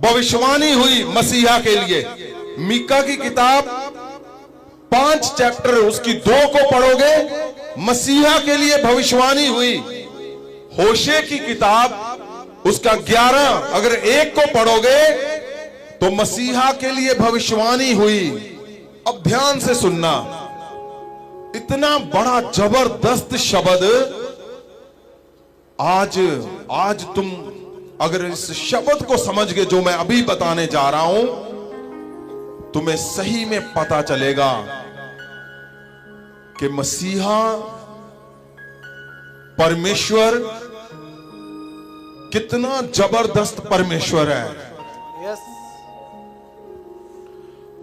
भविष्यवाणी हुई मसीहा के लिए। मीका की किताब 5 चैप्टर, उसकी 2 को पढ़ोगे, मसीहा के लिए भविष्यवाणी हुई। होशे की किताब उसका 11 अगर 1 को पढ़ोगे तो मसीहा के लिए भविष्यवाणी हुई। अब ध्यान से सुनना, इतना बड़ा जबरदस्त शब्द आज तुम अगर इस शब्द को समझ गए जो मैं अभी बताने जा रहा हूं, तुम्हें सही में पता चलेगा कि मसीहा परमेश्वर कितना जबरदस्त परमेश्वर है।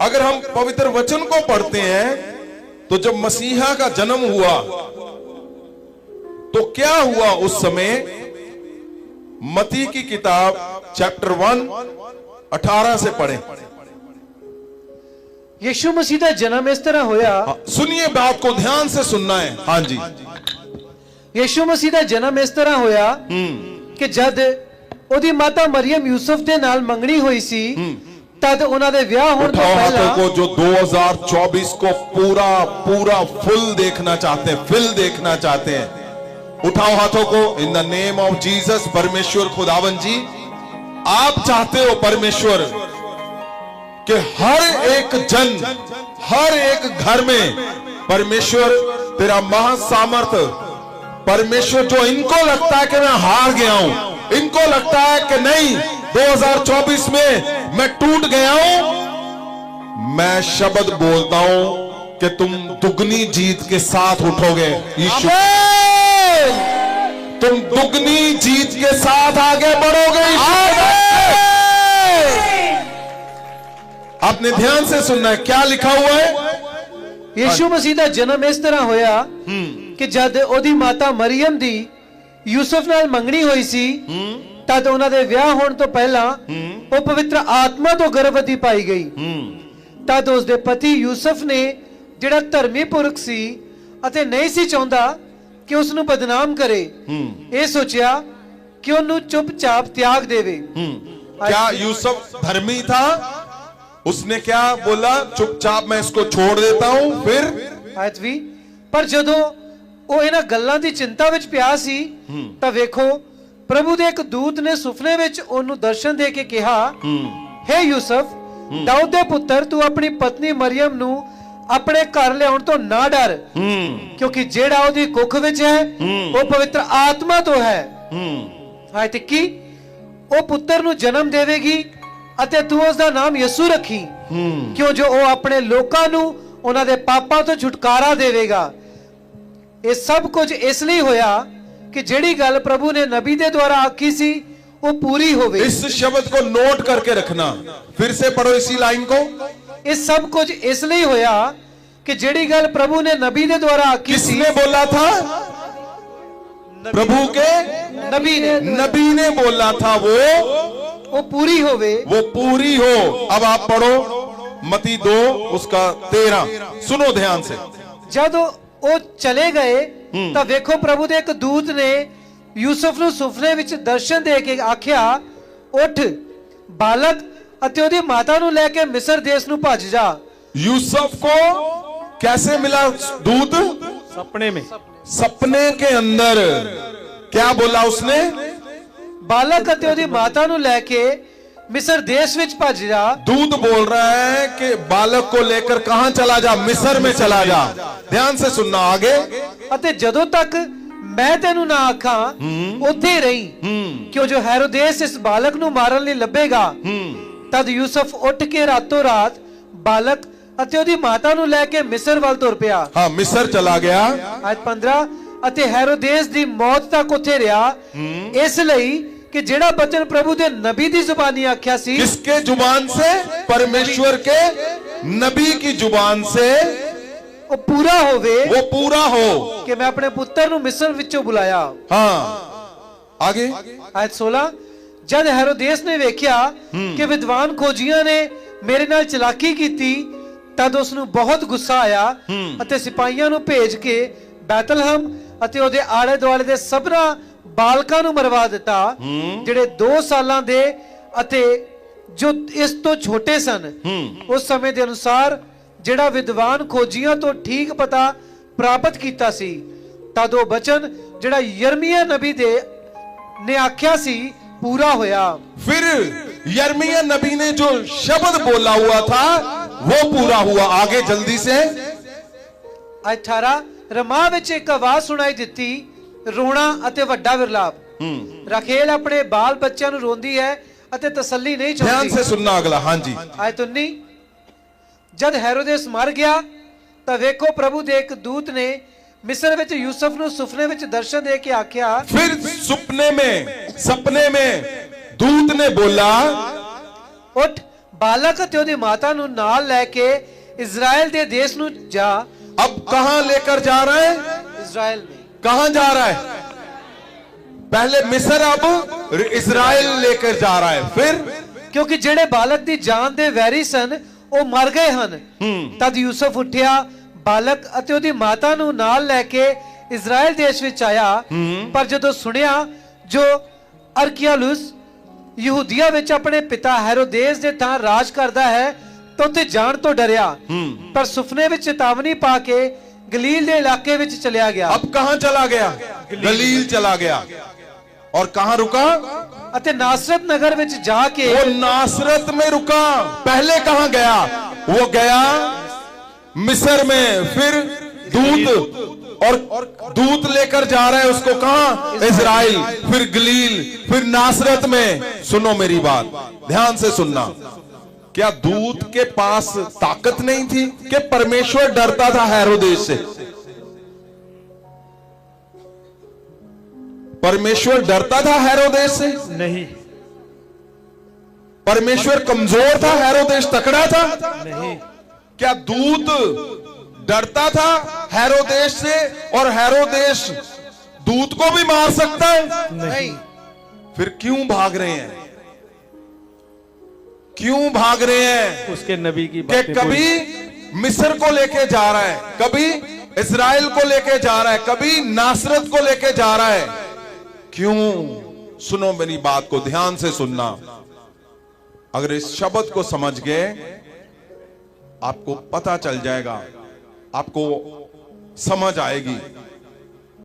अगर हम पवित्र वचन को पढ़ते हैं तो जब मसीहा का जन्म हुआ तो क्या हुआ उस समय? मती की किताब चैप्टर 1 18 से पढ़ें। यीशु मसीह का जन्म इस तरह होया। सुनिए, बात को ध्यान से सुनना है। हाँ जी। यीशु मसीह का जन्म इस तरह होया कि जद ओदी माता मरियम यूसुफ के नाल मंगनी हुई सी, तद उन्हां दे विआह होण तो पहला को जो 2024 को पूरा फुल देखना चाहते हैं, फिल देखना चाहते हैं, उठाओ हाथों को। In the name of Jesus. परमेश्वर खुदावन जी, आप चाहते हो परमेश्वर कि हर एक जन, हर एक घर में परमेश्वर तेरा महासामर्थ, परमेश्वर जो इनको लगता है कि मैं हार गया हूं, इनको लगता है कि नहीं 2024 में मैं टूट गया हूं, मैं शब्द बोलता हूं कि तुम दुगनी जीत के साथ उठोगे। यीशु, तुम दुगनी जीत के साथ आगे बढ़ोगे। आपने ध्यान से सुनना है, क्या लिखा हुआ है? यीशु मसीह का जन्म इस तरह होया कि जद ओदी माता मरियम दी यूसुफ नाल मंगनी हुई सी, तद उन्हां दे विआह होण तो पहला वो पवित्र आत्मा तो गर्भवती पाई गई। तद उसके पति यूसुफ ने जिहड़ा धर्मी पुरख सी अते नहीं सी चाहुंदा कि उसनू बदनाम करे, ये सोचिया कि उन्हें चुपचाप त्याग देवे। क्या यूसुफ धर्मी था? उसने क्या बोला? चुपचाप मैं इसको छोड़ देता हूं। फिर पर जदों वो इन्हां गल्लां दी चिंता विच पिया सी तां वेखो प्रभु दे एक दूत ने सुपने विच ओनू दर्शन दे के कहा, हे यूसुफ, दाऊद दे पुत्र, तू अपनी पत्नी मरियम नू अपने घर लियाउण तो ना डर, क्योंकि जेड़ा ओदी कुख विच है वो पवित्र आत्मा तो है। हाय ते की ओ पुत्र नू जन्म देवेगी अते तू उसदा नाम यसू रखी, क्यों जो ओ अपने लोकां नू उन्हां दे पापां तो छुटकारा देवेगा। ये सब कुछ इसलिए होया कि जेड़ी गल प्रभु ने नबी दे द्वारा आखी सी वो पूरी होवे। इस शब्द को नोट करके रखना, फिर से पढ़ो इसी लाइन को। इस सब कुछ इसलिए होया कि जेड़ी गल प्रभु ने नबी दे द्वारा आखी सी। किसने बोला था? प्रभु के नबी ने बोला था वो पूरी होवे, वो पूरी हो। अब आप पढ़ो मती 2 उसका 13। सुनो ध्यान से। जब वो चले गए तो देखो प्रभु दे एक दूत ने यूसुफ नू सुपने विच दर्शन दे के आख्या, उठ, बालक अते ओदी माता नू लेके मिस्र देश नू भज जा। यूसुफ को कैसे मिला दूत? सपने में। सपने के अंदर क्या बोला उसने? बालक अते ओदी माता नू लेके मिस्र देश विच भज जा। दूत बोल रहा है कि बालक को लेकर कहां चला जा? मिस्र में चला जा। ध्यान से सुनना आगे। अते जदों तक मैं तेनू ना आखा उत्थे रही, क्यों जो हेरोदेस इस बालक नू मारन लई लभेगा। तद यूसुफ उठ के रातों रात बालक अते ओदी माता नू लेके मिस्र वाल तुर पिया। हाँ, मिस्र चला गया। आज 15 अते हेरोदेस दी मौत तक उत्थे रहा, इसलिए कि जेड़ा बचन प्रभु दे नबी दी जुबानी आख्या सी। किसके जुबान से? परमेश्वर के नबी की जुबान से वो पूरा होवे, वो पूरा हो कि मैं अपने पुत्र नू मिस्र विचों बुलाया। हाँ, आगे आयत 16। जद हेरोदेस ने वेख्या कि विद्वान खोजियां ने मेरे नाल चलाकी कीती, तद उसनू बहुत गुस्सा आया अते सिपाहियां नू भेज के बैतलहम अते ओदे आले दुआले दे सबना बालकां नू मरवा दिता, ਜਿਹੜੇ 2 ਸਾਲਾਂ ਦੇ ਅਤੇ ਜੋ ਇਸ ਤੋਂ ਛੋਟੇ ਸਨ ਉਸ ਸਮੇਂ ਦੇ ਅਨੁਸਾਰ ਜਿਹੜਾ ਵਿਦਵਾਨ ਖੋਜੀਆਂ ਤੋਂ ਠੀਕ ਪਤਾ ਪ੍ਰਾਪਤ ਕੀਤਾ ਸੀ, ਤਦ ਉਹ ਬਚਨ ਜਿਹੜਾ ਯਰਮੀਆ ਨਬੀ ਦੇ ਨੇ ਆਖਿਆ ਸੀ पूरा होया। फिर यिर्मयाह नबी ने जो शब्द बोला हुआ था वो पूरा हुआ। आगे जल्दी से 18 रमा ਵਿੱਚ ਇੱਕ ਆਵਾਜ਼ ਸੁਣਾਈ ਦਿੱਤੀ, ਰੋਣਾ ਅਤੇ ਵੱਡਾ ਵਿਰਲਾਪ। ਰਾਖੇਲ ਆਪਣੇ ਬਾਲ ਬੱਚਿਆਂ ਨੂੰ ਰੋਂਦੀ ਹੈ ਅਤੇ ਤਸੱਲੀ ਨਹੀਂ ਚਾਹੁੰਦੀ। ध्यान से सुनना अगला। हाँ जी। ਆਇਤ 19 ਜਦ ਹੈਰੋਦੇਸ ਮਰ ਗਿਆ ਤਾਂ ਵੇਖੋ ਪ੍ਰਭੂ ਦੇ ਇੱਕ ਦੂਤ ਨੇ मिस्र ਵਿੱਚ यूसुफ ਨੂੰ ਸੁਪਨੇ ਵਿੱਚ ਦਰਸ਼ਨ ਦੇ ਕੇ ਆਖਿਆ। फिर सपने में दूत ने बोला, उठ बालक ਅਤੇ ਉਹਦੀ ਮਾਤਾ ਨੂੰ ਨਾਲ ਲੈ ਕੇ इजराइल ਦੇ देश ਨੂੰ जा। अब कहां लेकर जा रहा है? इजराइल में। कहां जा रहा है? पहले मिस्र, अब इजराइल लेकर जा रहा है। फिर क्योंकि ਜਿਹੜੇ ਬਾਲਕ ਦੀ ਜਾਨ ਦੇ ਵੈਰੀ ਸਨ ਉਹ ਮਰ ਗਏ ਹਨ। ਤਦ ਯੂਸੁਫ ਉੱਠਿਆ, ਬਾਲਕ ਅਤੇ ਉਹਦੀ ਮਾਤਾ ਨੂੰ ਨਾਲ ਲੈ ਕੇ ਇਜ਼ਰਾਈਲ ਦੇਸ਼ ਵਿੱਚ ਆਇਆ। ਪਰ ਜਦੋਂ ਸੁਣਿਆ ਜੋ ਅਰਕਿਆਲੁਸ ਯਹੂਦੀਆ ਵਿੱਚ ਆਪਣੇ ਪਿਤਾ ਹੈਰੋਦੇਸ ਦੇ ਥਾਂ ਰਾਜ ਕਰਦਾ ਹੈ ਤਾਂ ਉੱਥੇ ਜਾਣ ਤੋਂ ਡਰਿਆ। ਪਰ ਸੁਪਨੇ ਵਿੱਚ ਚੇਤਾਵਨੀ ਪਾ ਕੇ ਗਲੀਲ ਦੇ ਇਲਾਕੇ ਵਿੱਚ ਚਲਿਆ ਗਿਆ। अब कहां चला गया? गलील चला गया। और कहां रुका? ਅਤੇ नासरत नगर ਵਿੱਚ ਜਾ ਕੇ वो नासरत में रुका। पहले कहां गया? वो गया मिस्र में। फिर दूत और दूत लेकर जा रहा है उसको कहां? इजराइल। फिर गलील, फिर नासरत में। सुनो मेरी बात, ध्यान से सुनना। क्या दूत के पास ताकत नहीं थी कि परमेश्वर डरता था हेरोदेस से? परमेश्वर डरता था हेरोदेस से? नहीं। परमेश्वर कमजोर था, हेरोदेस तकड़ा था? नहीं। क्या दूत डरता था हेरोदेस से और हेरोदेस दूत को भी मार सकता है? नहीं। फिर क्यों भाग रहे हैं? क्यों भाग रहे हैं? उसके नबी की कि कभी मिस्र को लेके जा रहा है, कभी इजराइल को लेके जा रहा है, कभी नासरत को लेके जा रहा है। क्यों? सुनो मेरी बात को ध्यान से सुनना। अगर इस शब्द को समझ गए आपको पता चल जाएगा, आपको समझ आएगी